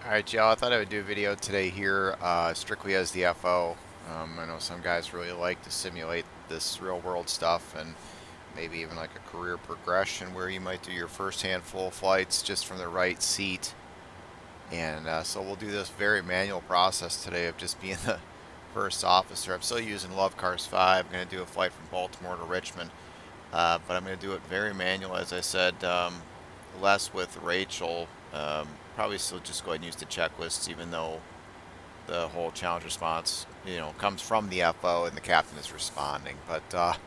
Alright, Joe, I thought I would do a video today here strictly as the FO. I know some guys really like to simulate this real world stuff and maybe even like a career progression where you might do your first handful of flights just from the right seat. And so we'll do this very manual process today of just being the first officer. I'm still using Love Cars 5. I'm going to do a flight from Baltimore to Richmond. But I'm going to do it very manual, as I said, less with Rachel. Probably still just go ahead and use the checklists, even though the whole challenge response, comes from the FO and the captain is responding. But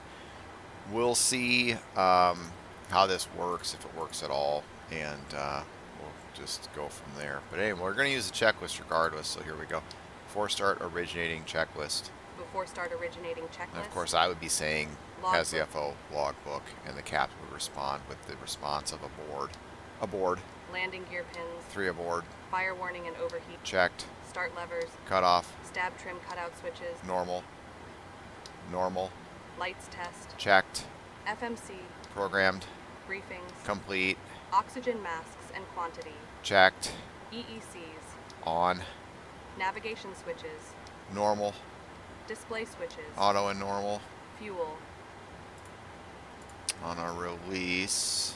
we'll see how this works, if it works at all, and we'll just go from there. But anyway, we're going to use the checklist regardless, so here we go. Before start originating checklist. Before start originating checklist. And of course, I would be saying has the Logbook. FO logbook, and the captain would respond with the response of aboard. Aboard. Landing gear pins. 3 aboard. Fire warning and overheat. Checked. Start levers. Cut off. Stab trim cutout switches. Normal. Normal. Lights test. Checked. FMC. Programmed. Briefings. Complete. Oxygen masks and quantity. Checked. EECs. On. Navigation switches. Normal. Display switches. Auto and normal. Fuel. On our release,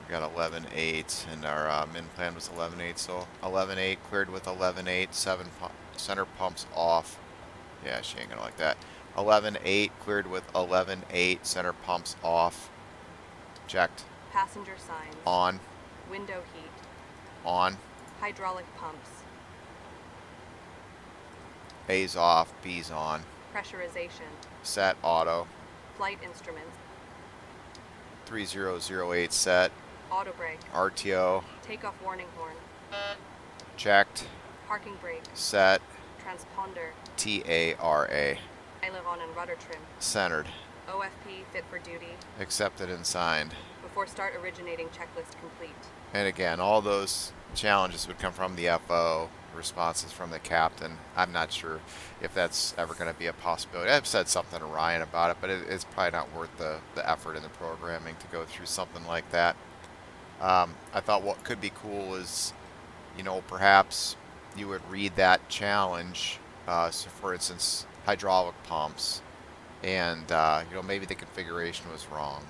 we got 11.8, and our min plan was 11.8, so 11.8 cleared with 11.8, 7 center pumps off. Yeah, she ain't gonna like that. 11.8 cleared with 11.8, center pumps off. Checked. Passenger signs. On. Window heat. On. Hydraulic pumps. A's off, B's on. Pressurization. Set auto. Flight instruments. 3008 set. Auto brake. RTO. Takeoff warning horn. Checked. Parking brake. Set. Transponder. TARA. Aileron and rudder trim. Centered. OFP fit for duty. Accepted and signed. Before start originating checklist complete. And again, all those challenges would come from the FO, responses from the captain. I'm not sure if that's ever going to be a possibility. I've said something to Ryan about it, but it's probably not worth the effort in the programming to go through something like that. I thought what could be cool is, perhaps you would read that challenge, so for instance, hydraulic pumps, and maybe the configuration was wrong.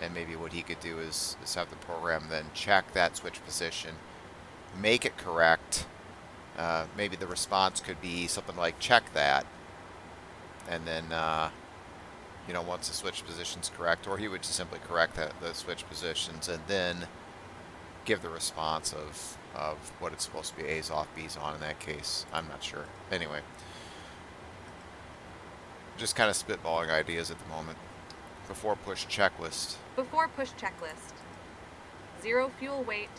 And maybe what he could do is have the program then check that switch position, make it correct. Maybe the response could be something like check that, and then once the switch position's correct, or he would just simply correct the switch positions and then give the response of what it's supposed to be, A's off, B's on in that case. I'm not sure. Anyway, just kind of spitballing ideas at the moment. Before push checklist. Before push checklist. 0 fuel weight.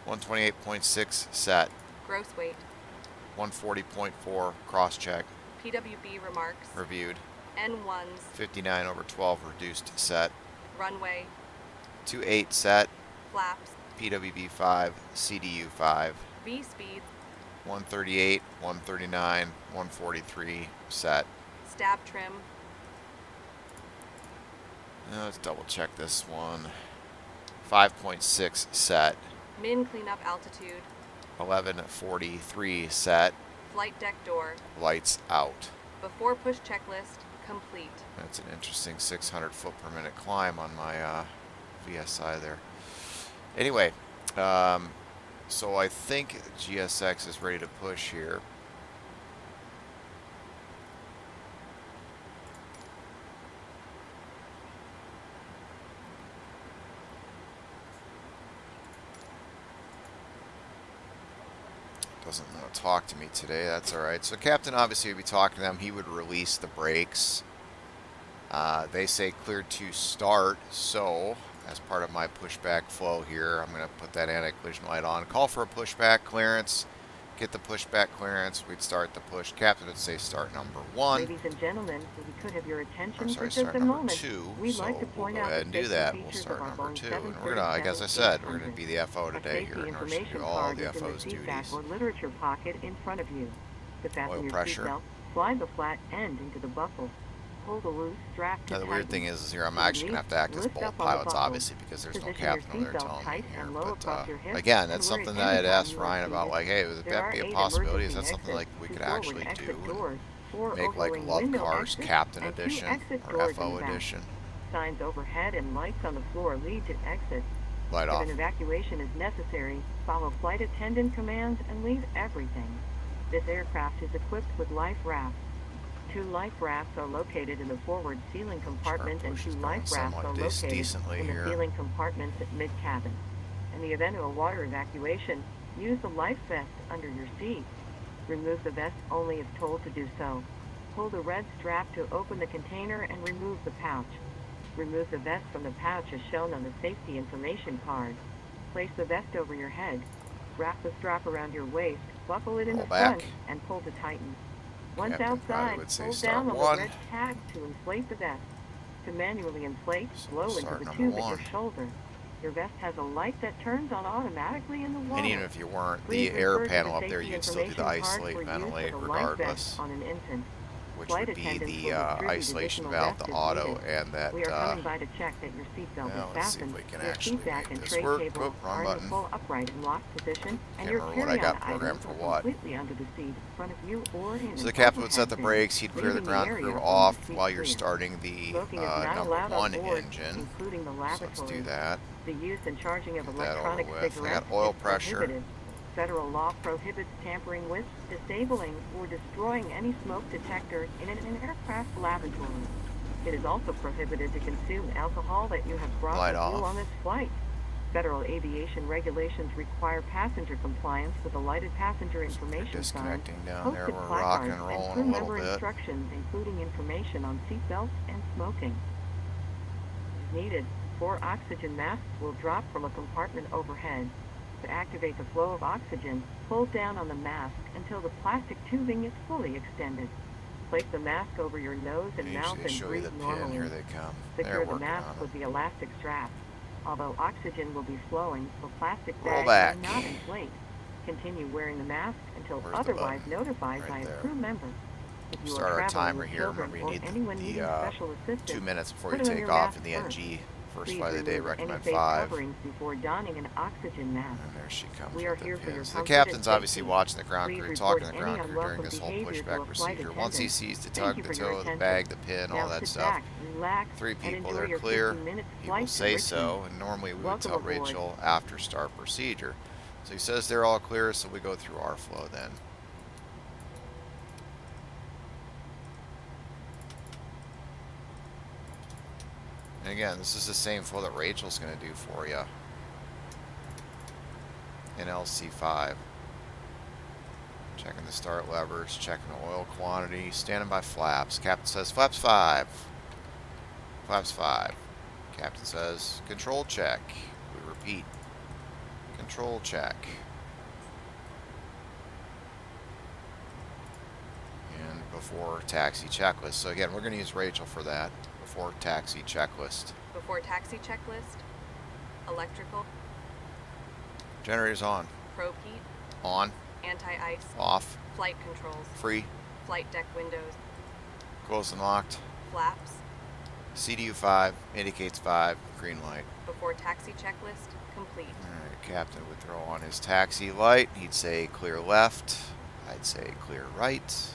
128.6 set. Gross weight. 140.4 cross check. PWB remarks. Reviewed. N1s. 59 over 12 reduced set. Runway. 28 set. Flaps. PWB 5, CDU 5. V speeds. 138, 139, 143 set. Stab trim. Now let's double check this one. 5.6 set. Min cleanup altitude. 1143 set. Flight deck door. Lights out. Before push checklist complete. That's an interesting 600 foot per minute climb on my VSI there. Anyway, so I think GSX is ready to push here. Doesn't want to talk to me today. That's all right. So captain obviously would be talking to them. He would release the brakes. They say cleared to start. So as part of my pushback flow here, I'm going to put that anti-collision light on. Call for a pushback clearance. Get the pushback clearance. We'd start the push. Captain would say start number 1. Ladies and gentlemen, if we could have your attention Sorry, for just start a number moment. 2. We'd So like to point we'll go out ahead and the do that. safety We'll features start of our number Boeing 2. And we're going to, like as I 737 said, we're going to be the FO A today safety here in order to information do all card the is in FO's the feedback duties. or literature pocket in front of you. To fasten Oil your pressure. seatbelt, slide the flat end into the buckle. Pull the loose strap to Now, the weird tighten. thing is here I'm To actually release, going to have to act as lift both up on the pilots, buckle. obviously, because there's no Position your captain over there seatbelt telling me tight here. and low But across your hips again, and that's wear it something that I had anytime asked you are Ryan about, seated. like, hey, would There that are be a 8 possibility? Is emergency that something exits, like we 2 could forward actually do exit and doors, 4 make like overwing Love window Cars exits, Captain and 2 Edition exit or doors in FO the back. Edition? Signs overhead and lights on the floor lead to exits. Light If off. an evacuation is necessary, follow flight attendant commands and leave everything. This aircraft is equipped with life rafts. 2 life rafts are located in the forward ceiling compartment and 2 life rafts are located decently in the here. ceiling compartments at mid-cabin. In the event of a water evacuation, use the life vest under your seat. Remove the vest only if told to do so. Pull the red strap to open the container and remove the pouch. Remove the vest from the pouch as shown on the safety information card. Place the vest over your head. Wrap the strap around your waist, buckle it in Roll the back. front, and pull to tighten. Once Captain probably outside, would say hold start down on one. the red tab to inflate the vest. To manually inflate, So blow into start the number tube at 1. your shoulder. Your vest has a light that turns on automatically in the water. And even if you weren't, Please the air refer to panel the up there, safety you'd still do the information card isolate, for use ventilate of a life vest regardless, on an infant. which Flight would be attendants the will distribute isolation additional valve, vests the if auto, needed. and that, We are coming by to check that your seatbelt now is let's see if fastened, we can your actually seat back make and this tray work. cables Wrong are in the button. full upright and locked position, and Can't your remember what I carry-on got programmed items for are what. completely under the seat, in front of you or in So an the captain would set overhead the bin, brakes, he'd clear the leaving the ground area crew only off the seat while you're clear. starting the Smoking is not number allowed on 1 board, engine. including the So let's do lavatory. that. The use and charging of Get that over electronic with. I cigarettes got oil is pressure. prohibited. Federal law prohibits tampering with, disabling, or destroying any smoke detector in an aircraft lavatory. It is also prohibited to consume alcohol that you have brought Light with you off. on this flight. Federal aviation regulations require passenger compliance with a lighted passenger They're information sign, disconnecting down there. posted We're placards, rocking and and rolling crew a little member bit. instructions including information on seatbelts and smoking. As needed, 4 oxygen masks will drop from a compartment overhead. To activate the flow of oxygen, pull down on the mask until the plastic tubing is fully extended. Place the mask over your nose and mouth Usually they and show you the breathe pin. normally. Here they come. They're Secure the working mask on with it. the elastic strap. Although oxygen will be flowing, the plastic Roll bag back. may not inflate. Continue wearing the mask until Where's the otherwise button? notified Right by a there. crew member. If you Start are our traveling timer with here. children Remember, you or need anyone needing the special assistance, 2 minutes before you put on take your off mask in the first. NG. First Please flight of the day, remove any recommend face 5. coverings before donning an oxygen mask. And there she comes We are with the here for your pins. The comfort and captain's obviously safety. watching the ground Please crew, report talking to the any ground crew during unwelcome this whole behavior to pushback a flight procedure. Once he attendant. sees the Thank tug, you the for your toe, the attention. bag, the pin, all Now that sit stuff, back, relax, 3 and people, enjoy they're your clear. 15-minute He will flight to say Richmond. so, and normally we would Welcome tell aboard. Rachel after start procedure. So he says they're all clear, so we go through our flow then. And again, this is the same flow that Rachel's going to do for you in LC5. Checking the start levers, checking the oil quantity, standing by flaps. Captain says flaps 5. Flaps 5. Captain says control check. We repeat, control check. And before taxi checklist. So again, we're going to use Rachel for that. Before taxi checklist. Before taxi checklist. Electrical. Generators on. Probe heat. On. Anti-ice. Off. Flight controls. Free. Flight deck windows. Closed and locked. Flaps. CDU 5 indicates 5. Green light. Before taxi checklist. Complete. Alright, Captain would throw on his taxi light. He'd say clear left. I'd say clear right.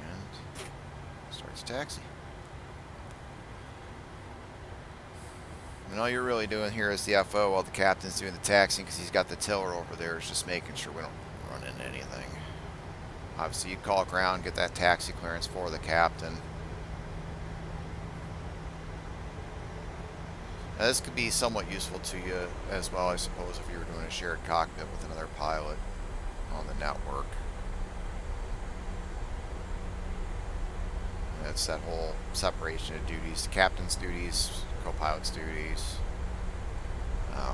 And starts taxi. And all you're really doing here is the FO while the captain's doing the taxiing, because he's got the tiller over there, is just making sure we don't run into anything. Obviously, you'd call ground, get that taxi clearance for the captain. Now, this could be somewhat useful to you as well, I suppose, if you were doing a shared cockpit with another pilot on the network. And that's that whole separation of duties, captain's duties, co-pilot's duties.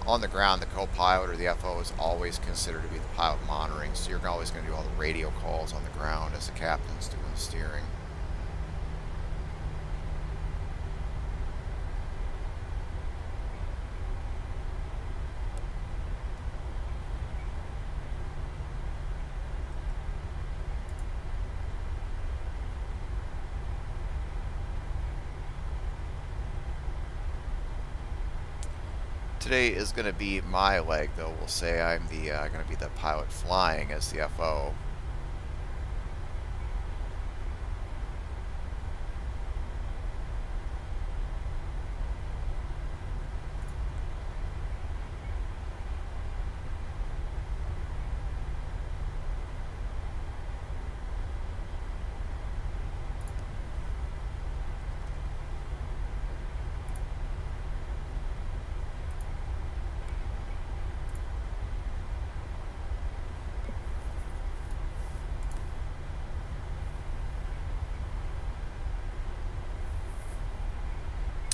On the ground, the co-pilot or the FO is always considered to be the pilot monitoring, so you're always going to do all the radio calls on the ground as the captain's doing the steering. Today is going to be my leg, though. We'll say I'm the going to be the pilot flying as the FO.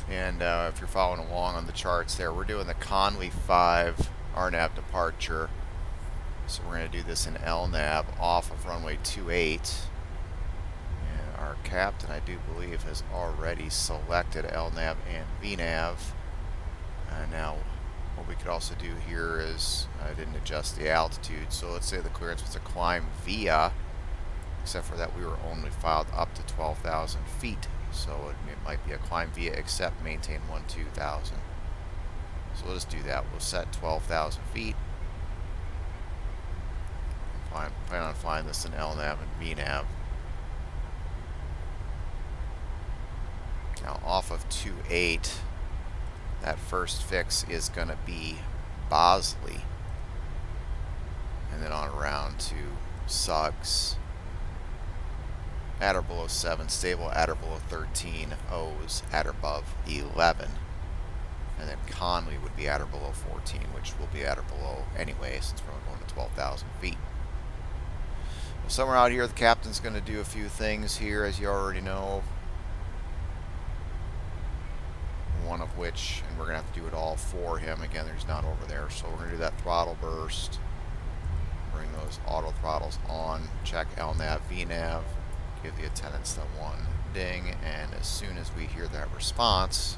And if you're following along on the charts there, we're doing the Conley 5 RNAV departure. So we're going to do this in LNAV off of runway 28. And our captain, I do believe, has already selected LNAV and VNAV. Now, what we could also do here is, I didn't adjust the altitude, so let's say the clearance was a climb via, except for that we were only filed up to 12,000 feet. So it might be a climb via except maintain 12,000. So let's do that. We'll set 12,000 feet. Plan on flying this in LNAV and VNAV. Now off of 28, that first fix is going to be Bosley. And then on around to Suggs. At or below 7, stable at or below 13, O's at or above 11. And then Conley would be at or below 14, which will be at or below anyway, since we're going to 12,000 feet. Somewhere out here, the captain's going to do a few things here, as you already know. One of which, and we're going to have to do it all for him. Again, there's none over there, so we're going to do that throttle burst. Bring those auto throttles on. Check LNAV, VNAV. Give the attendants the one ding, and as soon as we hear that response,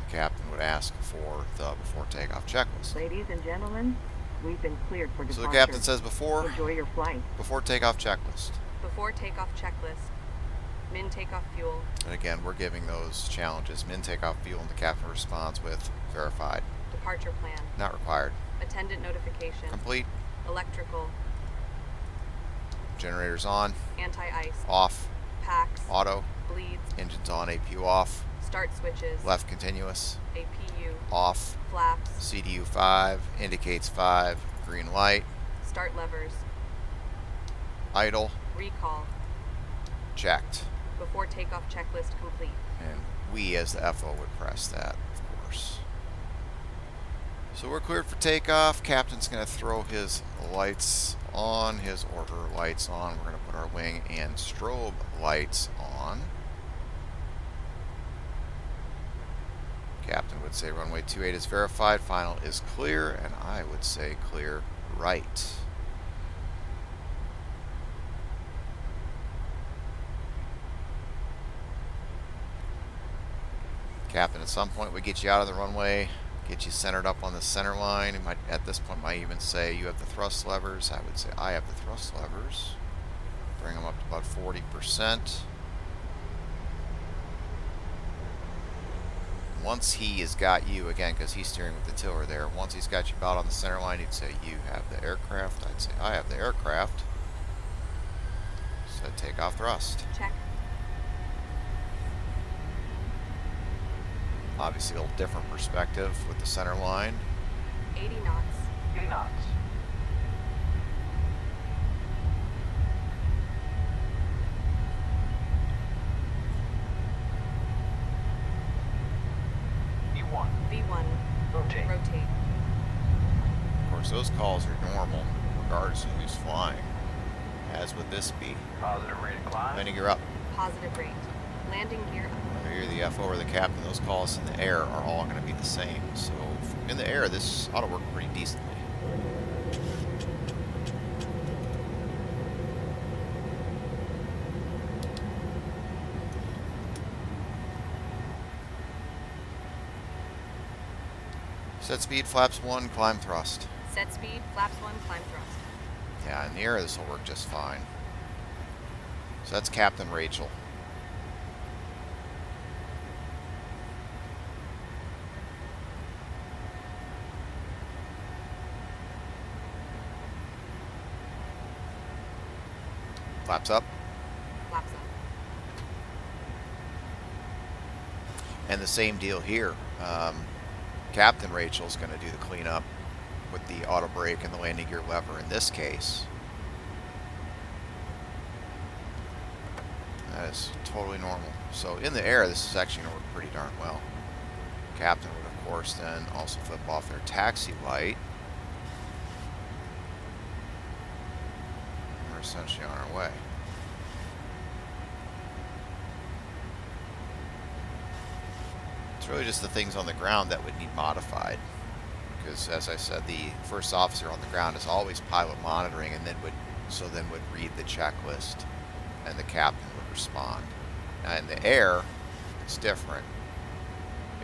the captain would ask for the before takeoff checklist. Ladies and gentlemen, we've been cleared for departure. So the captain says before takeoff checklist. Before takeoff checklist. Min takeoff fuel. And again, we're giving those challenges. Min takeoff fuel, and the captain responds with verified. Departure plan. Not required. Attendant notification. Complete. Electrical. Generators on. Anti-ice. Off. Packs. Auto. Bleeds. Engines on. APU off. Start switches. Left continuous. APU. Off. Flaps. CDU 5. Indicates 5. Green light. Start levers. Idle. Recall. Checked. Before takeoff checklist complete. And we as the FO would press that, of course. So we're cleared for takeoff. Captain's going to throw his lights on, his order lights on. We're going to put our wing and strobe lights on. Captain would say runway 28 is verified, final is clear, and I would say clear right. Captain, at some point we get you out of the runway, get you centered up on the center line. It might, at this point, might even say you have the thrust levers. I would say I have the thrust levers. Bring them up to about 40%. Once he has got you, again, because he's steering with the tiller there, once he's got you about on the center line, he'd say you have the aircraft. I'd say I have the aircraft. So takeoff thrust. Check. Obviously a little different perspective with the center line. 80 knots. 80 knots. V1. V1. Rotate. Rotate. Of course, those calls are normal, regardless of who's flying. As would this be. Positive rate of climb. Landing gear up. Positive rate. Landing gear up. Whether you're the FO or the captain, those calls in the air are all going to be the same. So in the air, this ought to work pretty decently. Set speed, flaps 1, climb thrust. Set speed, flaps 1, climb thrust. Yeah, in the air this will work just fine. So that's Captain Rachel. Flaps up. Flaps up. And the same deal here. Captain Rachel's going to do the cleanup with the auto brake and the landing gear lever in this case. That is totally normal. So in the air, this is actually going to work pretty darn well. Captain would, of course, then also flip off their taxi light. We're essentially on our way. It's really just the things on the ground that would need modified. Because, as I said, the first officer on the ground is always pilot monitoring, and then would read the checklist, and the captain would respond. Now, in the air, it's different.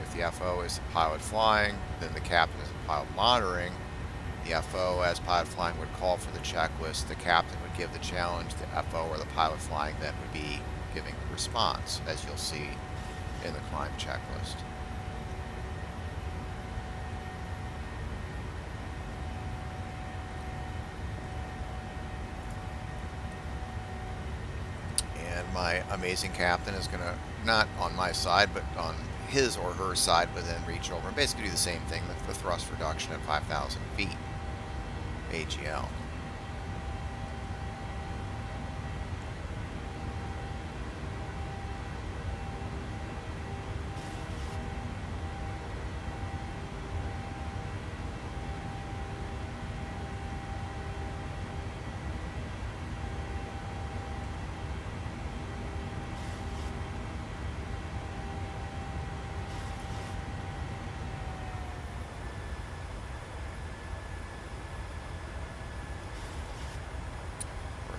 If the FO is the pilot flying, then the captain is the pilot monitoring. The FO, as pilot flying, would call for the checklist. The captain would give the challenge. The FO, or the pilot flying, then would be giving the response, as you'll see in the climb checklist. And my amazing captain is going to, not on my side, but on his or her side, but then reach over and basically do the same thing, the thrust reduction at 5,000 feet, AGL.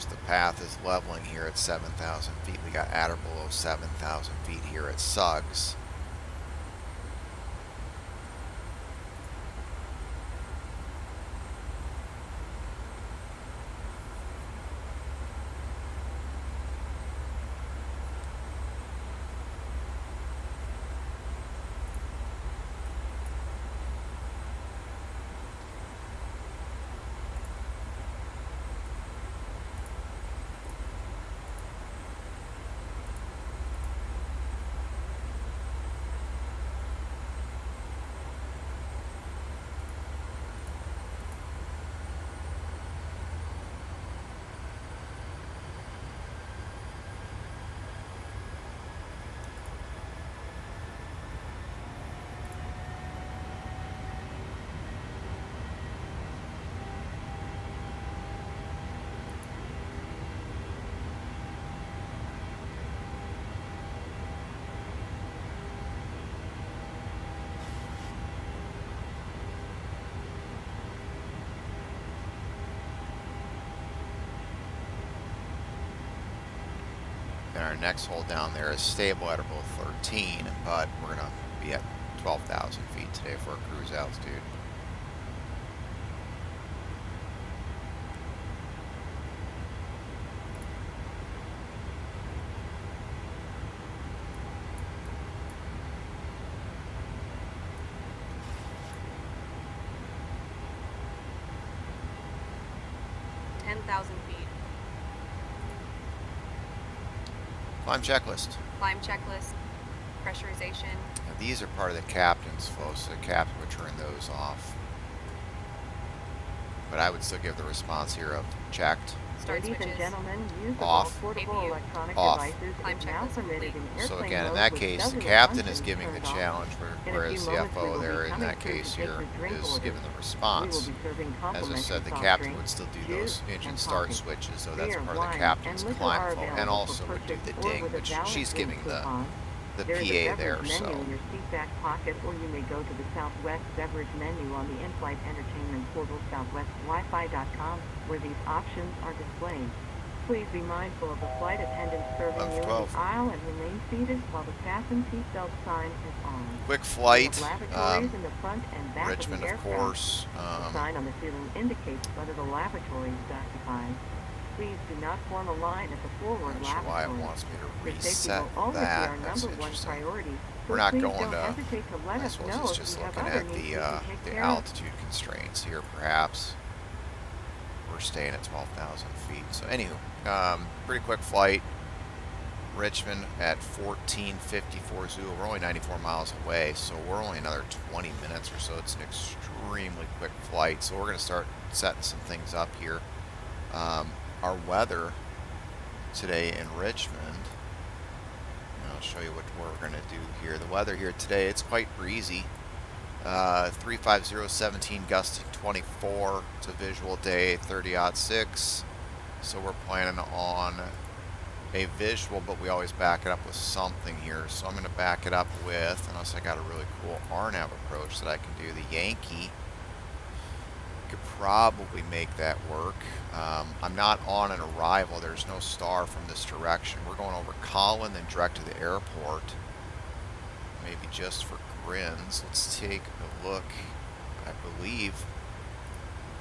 The path is leveling here at 7,000 feet. We got at or below 7,000 feet here at Suggs. And our next hold down there is stable at about 13, but we're going to be at 12,000 feet today for our cruise altitude. feet. Climb checklist. Climb checklist. Pressurization. Now these are part of the captain's flow, so the captain would turn those off. But I would still give the response here of checked. Start Ladies switches. and gentlemen, use of Off. all portable APU. electronic Off. devices Climb is now checklist permitted in complete. airplane So again, in mode that with case, the cellular captain is functions giving the turned off. challenge, In a whereas few the moments, we FO will be there in coming that through to case take here your drink is orders. giving the We will response. be serving As I complimentary said, the soft captain drinks, would still do juice, those engine and start coffee. switches, so that's Beer, part of the wine, captain's and liquor climb are flow, and available also for would do purchase the or ding, with a which valid she's drink giving the coupon. PA There is a there, beverage menu so. in your seat back pocket, or you may go to the Southwest beverage menu on the in-flight entertainment portal southwestwifi.com, where these options are displayed. Please be mindful of the flight attendant serving you in 12. the aisle and remain seated while the fasten seatbelt sign is on. Quick We flight, have lavatories in the front and back Richmond, of the of aircraft. course. The sign on the ceiling indicates whether the lavatory is occupied. Please do not form a line at the forward Not sure why it lavatory. wants me to Your safety reset will always be that. our That's number one interesting. priority. So We're not please going don't to, hesitate to let I us suppose know it's if just you have looking other at needs we can take the care of. altitude constraints here, perhaps. we're staying at 12,000 feet. So anywho, pretty quick flight. Richmond at 14:54 Zulu. We're only 94 miles away, so we're only another 20 minutes or so. It's an extremely quick flight. So we're going to start setting some things up here. Our weather today in Richmond, I'll show you what we're going to do here. The weather here today, it's quite breezy. 350, gusting 24. It's a visual day, 30-06. So we're planning on a visual, but we always back it up with something here. So I'm going to back it up with, unless I got a really cool RNAV approach that I can do, the Yankee. Could probably make that work. I'm not on an arrival. There's no star from this direction. We're going over Collin, then direct to the airport. Maybe just for grins. Let's take a look. I believe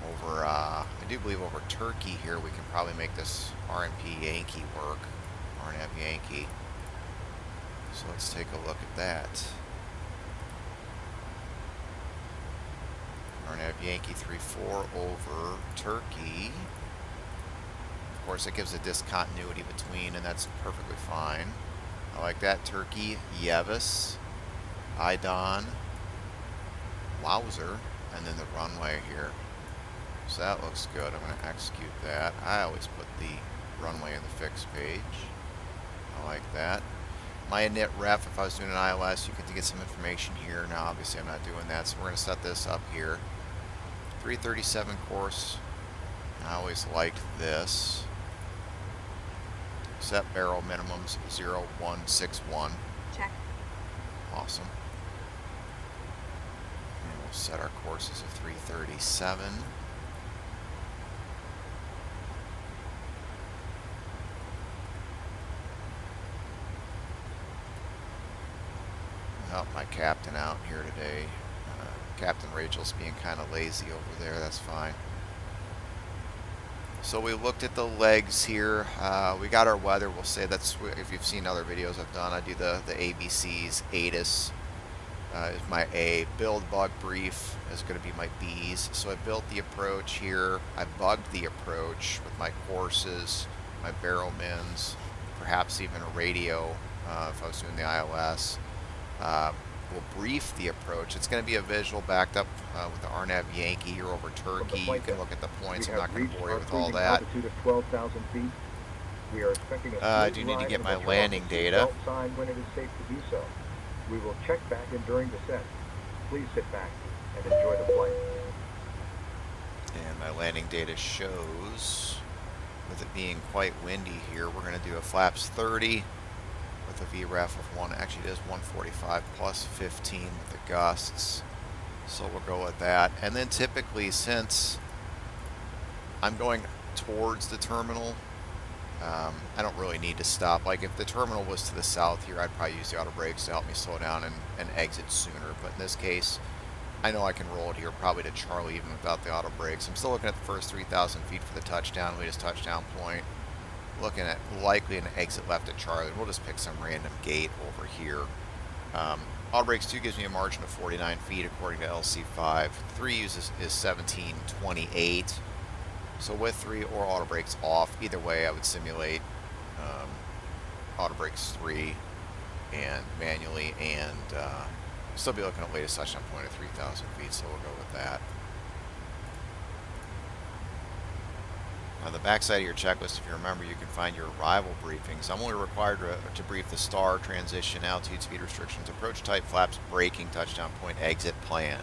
over, I do believe over Turkey here, we can probably make this RNP Yankee work. RNAV Yankee. So let's take a look at that. RNAV Yankee 3-4 over Turkey. Of course, it gives a discontinuity between, and that's perfectly fine. I like that. Turkey, Yevis, Idon, Wowzer, and then the runway here. So that looks good. I'm going to execute that. I always put the runway in the fixed page. I like that. My init ref, if I was doing an ILS, you could get some information here. Now, obviously, I'm not doing that, so we're going to set this up here. 337 course. I always liked this. Set barrel minimums 0161. Check. Awesome. And we'll set our courses of 337. Help my captain out here today. Captain Rachel's being kind of lazy over there. That's fine. So we looked at the legs here. We got our weather. We'll say that's, if you've seen other videos I've done, I do the ABCs. ATIS is my A. Build, bug, brief is going to be my B's. So I built the approach here. I bugged the approach with my courses, my barrel mins, perhaps even a radio if I was doing the ILS. We'll brief the approach. It's going to be a visual backed up with the RNAV Yankee here over Turkey. You can look at the points. I'm not going to bore you with all that. Of 12,000 feet. We are expecting a I do need to get my landing data. Sign when it is safe to do so. We will check back in during descent. Please sit back and enjoy the flight. And my landing data shows, with it being quite windy here, we're going to do a flaps 30 with a VREF of 1. Actually, it is 145 plus 15 with the gusts. So we'll go with that. And then typically, since I'm going towards the terminal, I don't really need to stop. Like if the terminal was to the south here, I'd probably use the auto brakes to help me slow down and exit sooner. But in this case, I know I can roll it here probably to Charlie even without the auto brakes. I'm still looking at the first 3,000 feet for the touchdown, latest touchdown point. Looking at likely an exit left at Charlie. We'll just pick some random gate over here. Auto brakes 2 gives me a margin of 49 feet according to LC5. 3 uses is 1728. So with 3 or auto brakes off, either way I would simulate auto brakes 3 and manually, and still be looking at latest touchdown point of 3,000 feet, so we'll go with that. On the backside of your checklist, if you remember, you can find your arrival briefings. I'm only required to brief the star, transition, altitude, speed restrictions, approach type, flaps, braking, touchdown point, exit plan.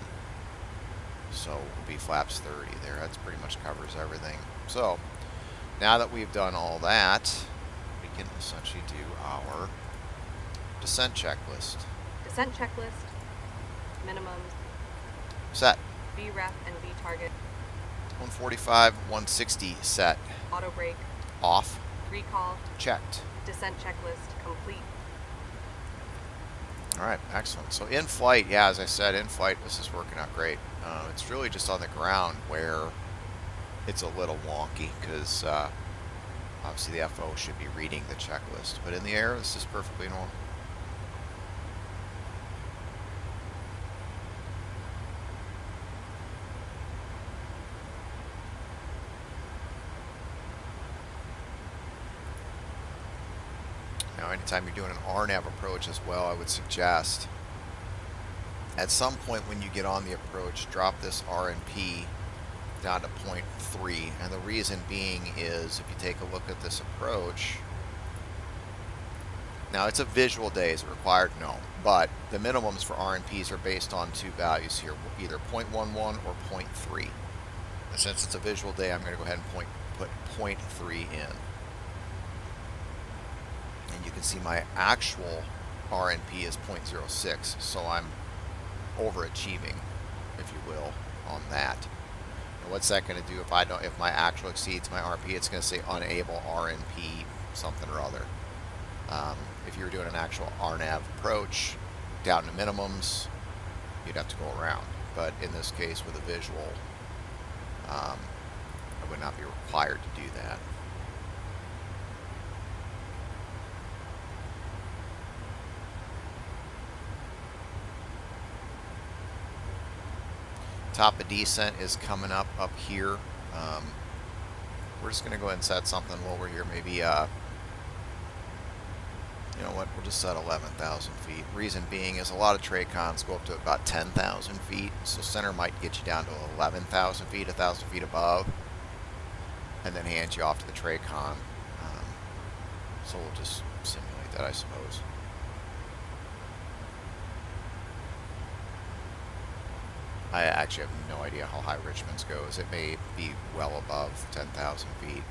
So it will be flaps 30 there. That's pretty much covers everything. So now that we've done all that, we can essentially do our descent checklist. Descent checklist. Minimums. Set. VREF and V target. 145, 160 set. Auto brake. Off. Recall. Checked. Descent checklist complete. All right, excellent. So in flight, yeah, as I said, in flight, this is working out great. It's really just on the ground where it's a little wonky because obviously the FO should be reading the checklist. But in the air, this is perfectly normal. anytime you're doing an RNAV approach as well, I would suggest at some point when you get on the approach, drop this RNP down to 0.3. And the reason being is if you take a look at this approach, now it's a visual day, is it required? No. But the minimums for RNPs are based on two values here, either 0.11 or 0.3. And since it's a visual day, I'm going to go ahead and put 0.3 in. And you can see my actual RNP is 0.06, so I'm overachieving, if you will, on that. And what's that going to do if my actual exceeds my RNP? It's going to say unable RNP something or other. If you were doing an actual RNAV approach down to minimums, you'd have to go around. But in this case, with a visual, I would not be required to do that. Top of descent is coming up here. We're just going to go ahead and set something lower here. Maybe, you know what, we'll just set 11,000 feet. Reason being is a lot of TRACONs go up to about 10,000 feet. So center might get you down to 11,000 feet, 1,000 feet above, and then hand you off to the TRACON. So we'll just simulate that, I suppose. I actually have no idea how high Richmond's goes. It may be well above 10,000 feet.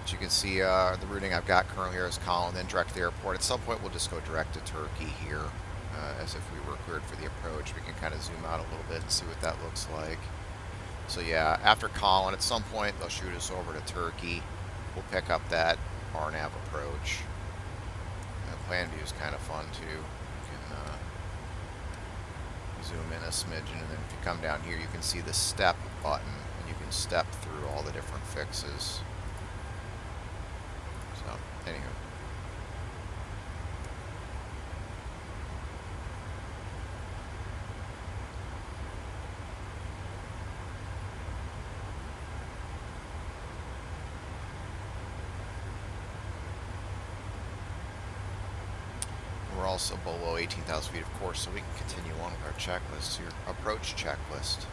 As you can see, the routing I've got currently here is Colin, then direct to the airport. At some point, we'll just go direct to Turkey here, as if we were cleared for the approach. We can kind of zoom out a little bit and see what that looks like. So yeah, after Colin, at some point, they'll shoot us over to Turkey. We'll pick up that RNAV approach. And plan view is kind of fun, too. You can zoom in a smidgen, and then if you come down here, you can see the step button, and you can step through all the different fixes. So, anywho. We're also below 18,000 feet, of course, so we can continue on with our checklist, your approach checklist.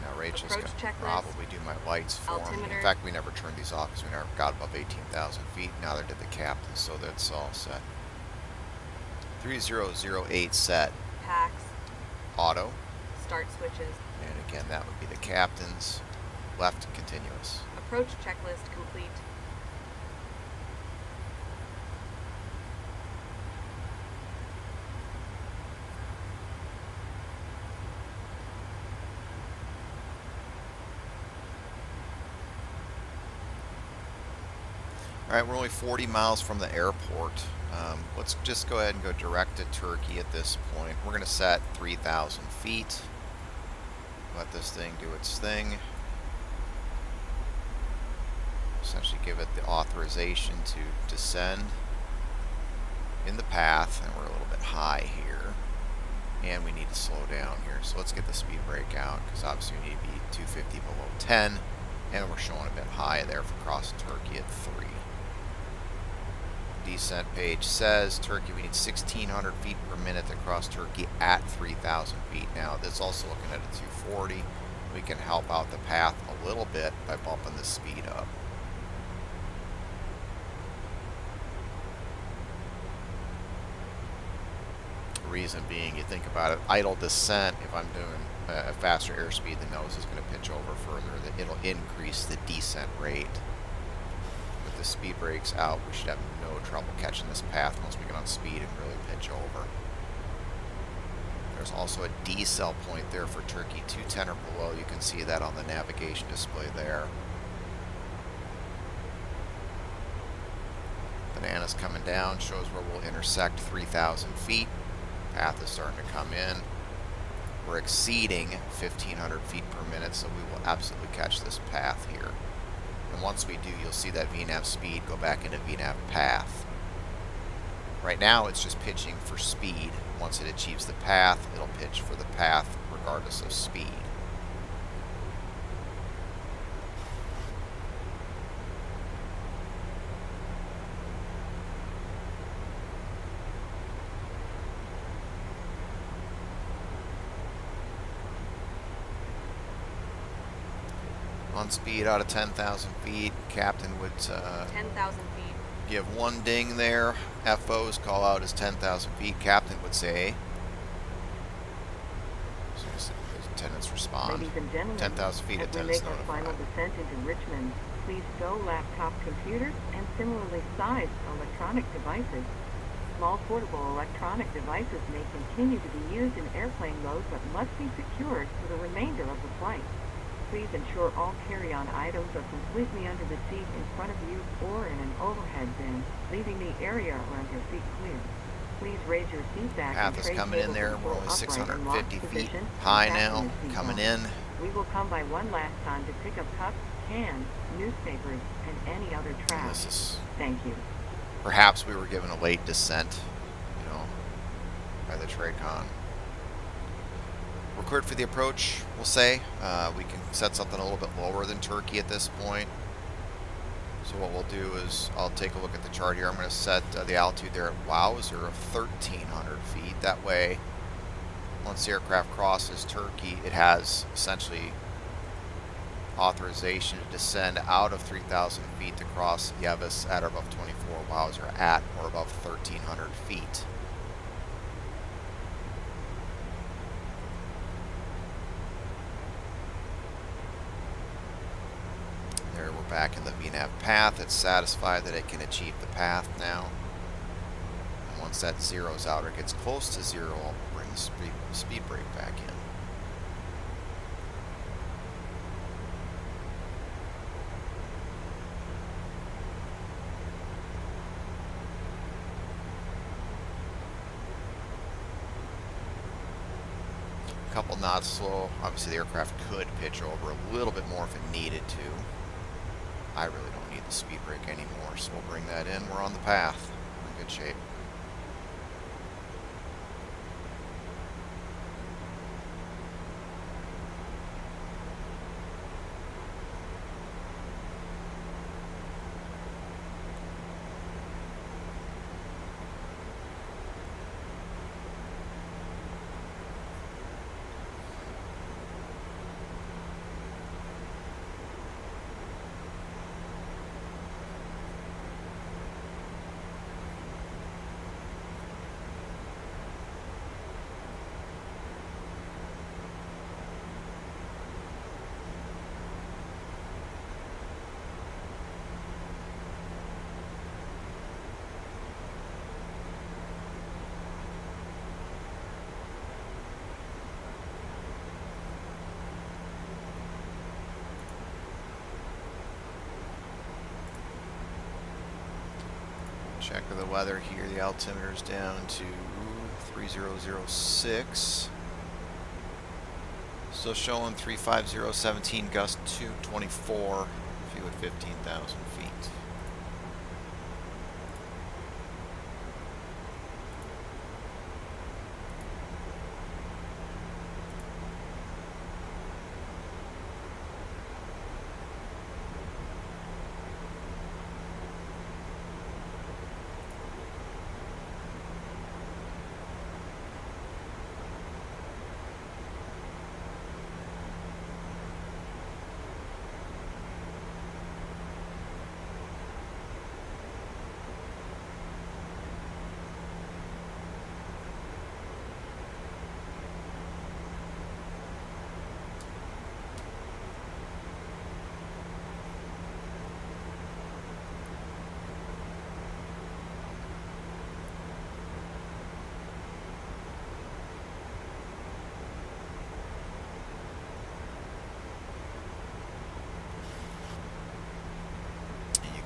Now Rachel's going to probably do my lights for me. In fact, we never turned these off because we never got above 18,000 feet. Now they did the captain, so that's all set. 3008 set. Packs. Auto. Start switches. And again, that would be the captain's left continuous. Approach checklist complete. Alright, we're only 40 miles from the airport. Let's just go ahead and go direct to Turkey at this point. We're going to set 3,000 feet. Let this thing do its thing. Essentially give it the authorization to descend in the path, and we're a little bit high here. And we need to slow down here. So let's get the speed brake out, because obviously we need to be 250 below 10. And we're showing a bit high there for crossing Turkey at 3. Descent page says Turkey, we need 1,600 feet per minute to cross Turkey at 3,000 feet. Now, this also looking at a 240. We can help out the path a little bit by bumping the speed up. Reason being, you think about it, idle descent, if I'm doing a faster airspeed, the nose is going to pitch over further, that it'll increase the descent rate. With the speed brakes out, we should have no trouble catching this path once we get on speed and really pitch over. There's also a decel point there for Turkey, 210 or below. You can see that on the navigation display there. Bananas coming down, shows where we'll intersect 3,000 feet. Path is starting to come in. We're exceeding 1,500 feet per minute, so we will absolutely catch this path here. And once we do, you'll see that VNAV speed go back into VNAV path. Right now, it's just pitching for speed. Once it achieves the path, it'll pitch for the path regardless of speed. On speed out of 10,000 feet, captain would 10,000 feet. give one ding there. FO's call out is 10,000 feet. Captain would say. So attendants respond. Ladies and gentlemen, 10,000 feet, as we attendants make our notified. final descent into Richmond, please stow laptop computers and similarly sized electronic devices. Small portable electronic devices may continue to be used in airplane mode but must be secured for the remainder of the flight. Please ensure all carry-on items are completely under the seat in front of you or in an overhead bin, leaving the area around your feet clear. Please raise your seat back Path and is tray coming in tables there. and We're pull only upright in locked 650 feet position high and fasten now. your seat Coming belt. in. We will come by one last time to pick up cups, cans, newspapers, and any other And trash. this is Thank you. perhaps we were given a late descent, you know, by the TRACON. We're cleared for the approach, we'll say. We can set something a little bit lower than Turkey at this point. So what we'll do is I'll take a look at the chart here. I'm going to set the altitude there at Wowzer of 1,300 feet. That way, once the aircraft crosses Turkey, it has essentially authorization to descend out of 3,000 feet to cross Yevis at or above 24 Wowzer at or above 1,300 feet. There, we're back in the VNAV path. It's satisfied that it can achieve the path now. And once that zeroes out or gets close to zero, I'll bring the speed brake back in. A couple knots slow. Obviously the aircraft could pitch over a little bit more if it needed to. I really don't need the speed brake anymore, so we'll bring that in. We're on the path. We're in good shape. Check the weather here. The altimeter is down to 3006. Still showing 35017, gust 224, view at 15,000 feet.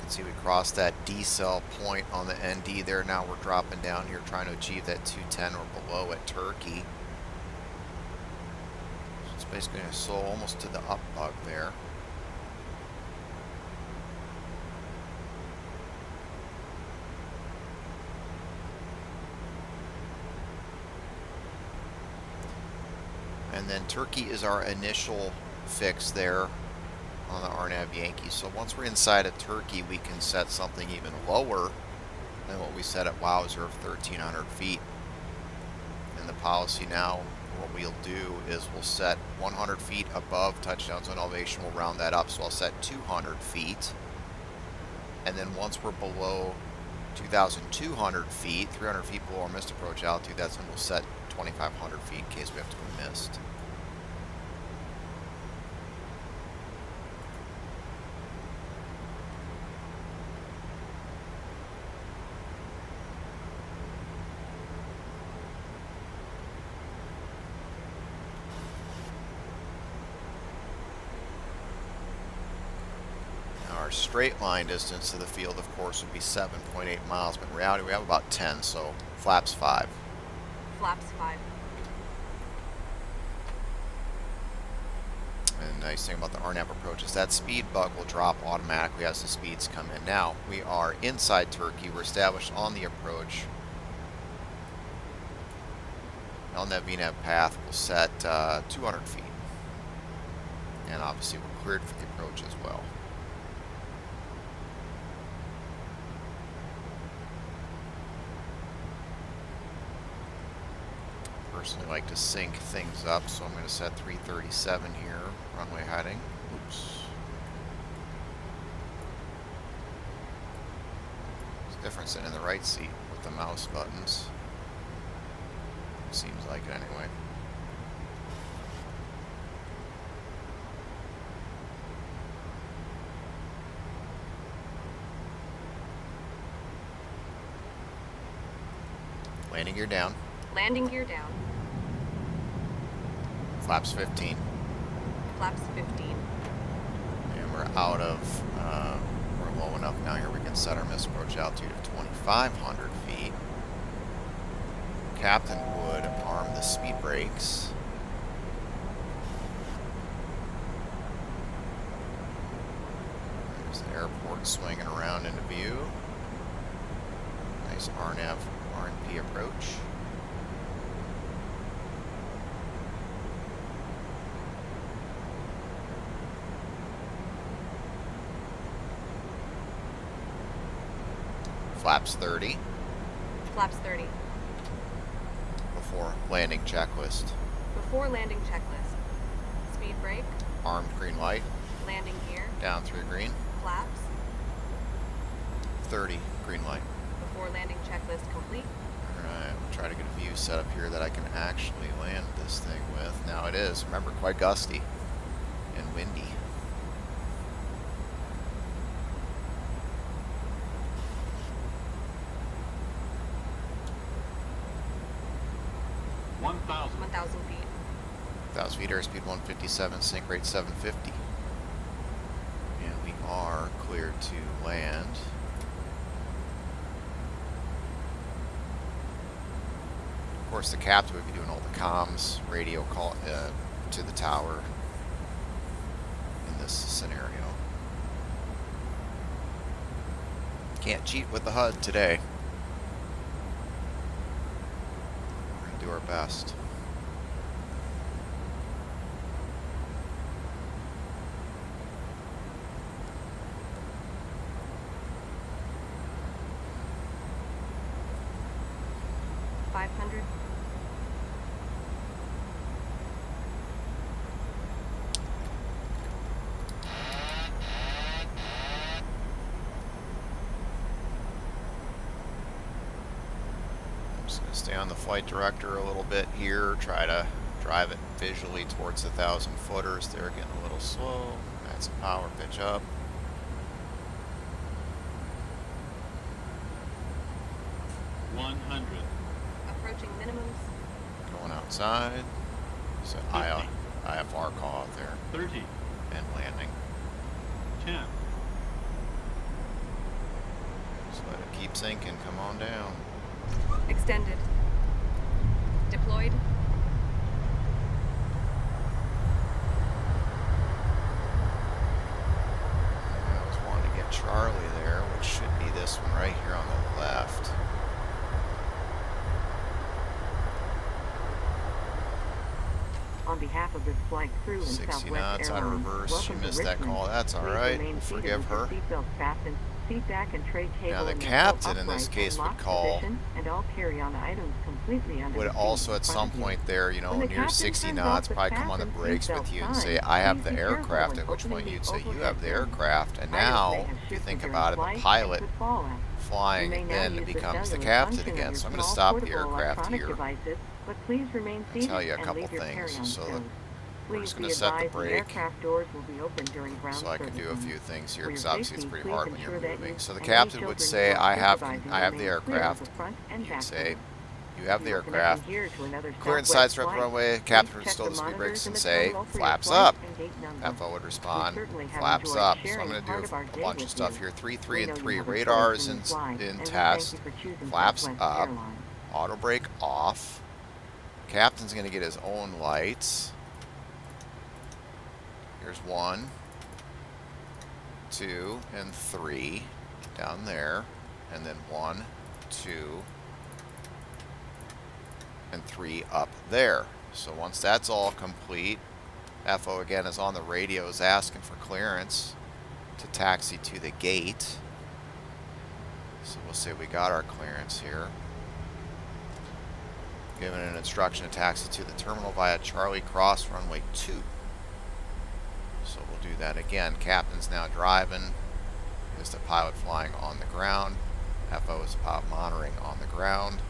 See, we crossed that decel point on the ND there. Now we're dropping down here trying to achieve that 210 or below at Turkey. So it's basically going to slow almost to the up bug there. And then Turkey is our initial fix there on the RNAV Yankee. So once we're inside of Turkey, we can set something even lower than what we set at Wowzer of 1,300 feet. And the policy now what we'll do is we'll set 100 feet above touchdown zone elevation. We'll round that up, so I'll set 200 feet. And then once we're below 2,200 feet, 300 feet below our missed approach altitude, that's when we'll set 2,500 feet in case we have to go missed. Our straight line distance to the field, of course, would be 7.8 miles, but in reality we have about 10, so flaps 5. Flaps 5. And the nice thing about the RNAV approach is that speed bug will drop automatically as the speeds come in. Now, we are inside Turkey. We're established on the approach. On that VNAV path, we'll set 200 feet. And obviously we're cleared for the approach as well. Personally like to sync things up, so I'm going to set 337 here, runway heading. Oops. There's a difference in the right seat with the mouse buttons. Seems like it anyway. Landing gear down. Landing gear down. Flaps 15. Flaps 15. And we're out of, we're low enough now here we can set our missed approach altitude of 2,500 feet. Captain would arm the speed brakes. There's the airport swinging around into view. Nice RNAV, RNP approach. Flaps 30. Flaps 30. Before landing checklist. Before landing checklist. Speed brake. Armed green light. Landing gear. Down through green. Flaps. 30 green light. Before landing checklist complete. Alright, we'll try to get a view set up here that I can actually land this thing with. Now it is, remember, quite gusty and windy. $1,000. 1,000 feet. 1,000 feet, airspeed 157, sink rate 750. And we are cleared to land. Of course, the captain would be doing all the comms, radio call to the tower in this scenario. Can't cheat with the HUD today. We're going to do our best. $500. I'm just going to stay on the flight director a little bit here, try to drive it visually towards the 1,000 footers. They're getting a little slow. Add some power, pitch up. Approaching minimums. Going outside. So IFR call out there. 30, And landing. 10, Just let it keep sinking. Come on down. Extended. Deployed. I was wanting to get Charlie there, which should be this one right here on the left. On behalf of this flight crew and 60 Southwest knots out of Airlines, reverse. She welcome to missed that Richmond. call. That's all Please right. remain We'll seated forgive with your her. seatbelt fastened seat back and tray table Now the in their captain in upright this case and would locked call, position, and all carry-on items completely under would the seat also in at front some of you. point there, you know, When the near captain 60 turns knots, off the probably come on the fasten brakes seatbelt with you and sign, say, I have please the be careful aircraft, when at which opening point the you'd say, you overhead have the bin. aircraft. And Items may now, have if you shifted think during about it, the flight and pilot could fall out. You flying may it now then use the becomes the cellular captain function of again. your So I'm going to small stop the portable aircraft electronic here devices, but please remain and seated tell you a and couple leave your things. carry-on So stowed. we're Please just be going to set the advised the brake aircraft doors will be open during ground so I can service do a hours. few things here For your because obviously it's safety, pretty please hard when you're ensure that moving. you So the and any captain would children say, you are I have supervising the remain clear of aircraft. the front and You'd back say, doors. you have If the you are connecting aircraft. here to another Clear and Southwest sidestep flight, runway. please Captain would check slow the the speed monitors brakes in and the say, terminal for your flaps flight up. and gate number. FO would We respond, certainly have flaps enjoyed up. So I'm sharing going to part do of our a day bunch of with stuff you. here. 3, 3, We and know you 3 have a choice radars when you fly, in and we test. thank you for choosing Flaps Southwest up. Airlines. Auto brake off. Captain's going to get his own lights. Here's 1, 2, and 3 down there. And then 1, 2, and 3 up there. So once that's all complete, FO again is on the radios asking for clearance to taxi to the gate. So we'll say we got our clearance here. Given an instruction to taxi to the terminal via Charlie Cross runway 2. So we'll do that again. Captain's now driving. Is the pilot flying on the ground. FO is the pilot monitoring on the ground.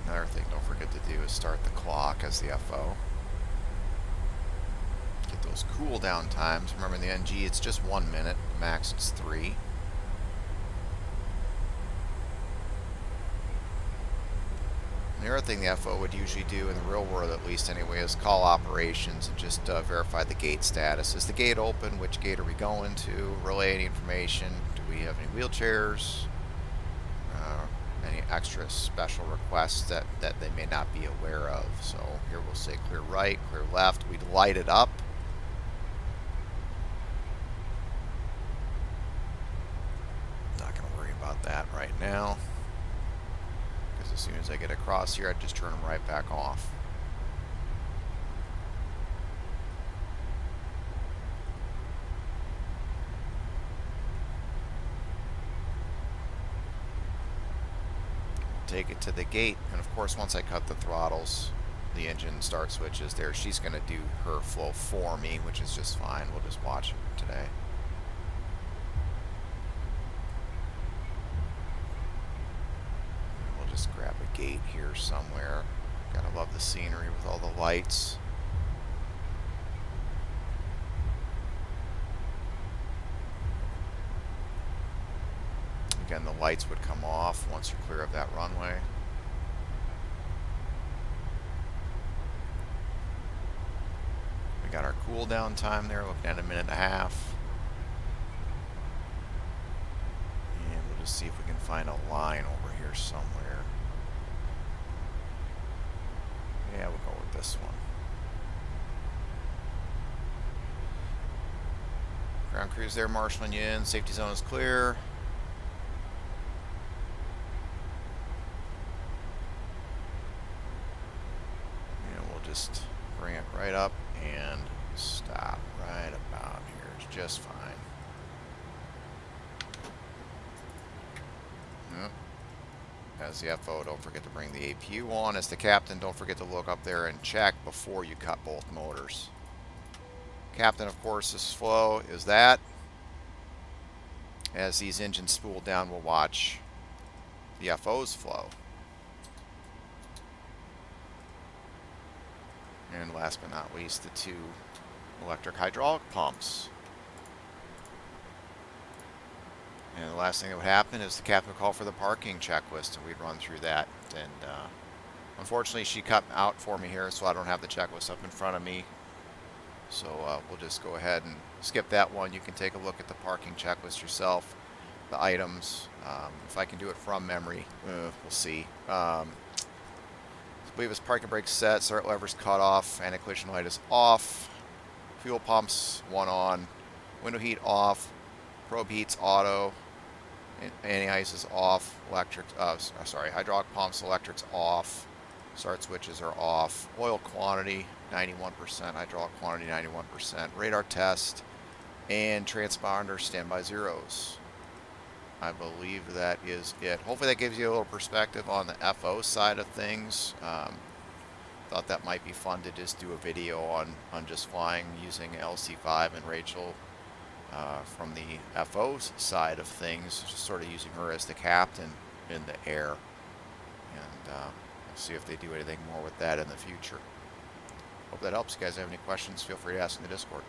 Another thing don't forget to do is start the clock as the FO. Get those cool down times. Remember in the NG it's just 1 minute. The max it's 3. And the other thing the FO would usually do, in the real world at least anyway, is call operations and just verify the gate status. Is the gate open? Which gate are we going to? Relay any information. Do we have any wheelchairs? Any extra special requests that they may not be aware of. So here we'll say clear right, clear left. We'd light it up. Not going to worry about that right now. As soon as I get across here, I'd just turn them right back off. Take it to the gate, and of course once I cut the throttles, the engine start switches there. She's going to do her flow for me, which is just fine. We'll just watch it today. Just grab a gate here somewhere. Gotta love the scenery with all the lights. Again, the lights would come off once you're clear of that runway. We got our cool down time there, looking at 1.5 minutes. And we'll just see if we can find a line over here somewhere. Yeah, we'll go with this one. Ground crews there, marshaling you in. Safety zone is clear. And we'll just bring it right up and stop right about here. It's just fine. Yep. As the FO, don't forget to bring the APU on. As the captain, don't forget to look up there and check before you cut both motors. Captain, of course, this flow is that. As these engines spool down, we'll watch the FO's flow. And last but not least, the 2 electric hydraulic pumps. And the last thing that would happen is the captain would call for the parking checklist, and we'd run through that. And unfortunately, she cut out for me here, so I don't have the checklist up in front of me. So we'll just go ahead and skip that one. You can take a look at the parking checklist yourself, the items. If I can do it from memory, we'll see. I believe it's parking brake set, start levers cut off, anti-collision light is off, fuel pumps 1 on, window heat off, probe heats auto, anti-ice is off, hydraulic pumps, electrics off, Start switches are off. Oil quantity 91%, hydraulic quantity 91%. Radar test and transponder standby zeros. I believe that is it. Hopefully that gives you a little perspective on the FO side of things. Thought that might be fun to just do a video on just flying using LC5 and Rachel from the FO's side of things, just sort of using her as the captain in the air. And we'll see if they do anything more with that in the future. Hope that helps. You guys have any questions, feel free to ask in the Discord.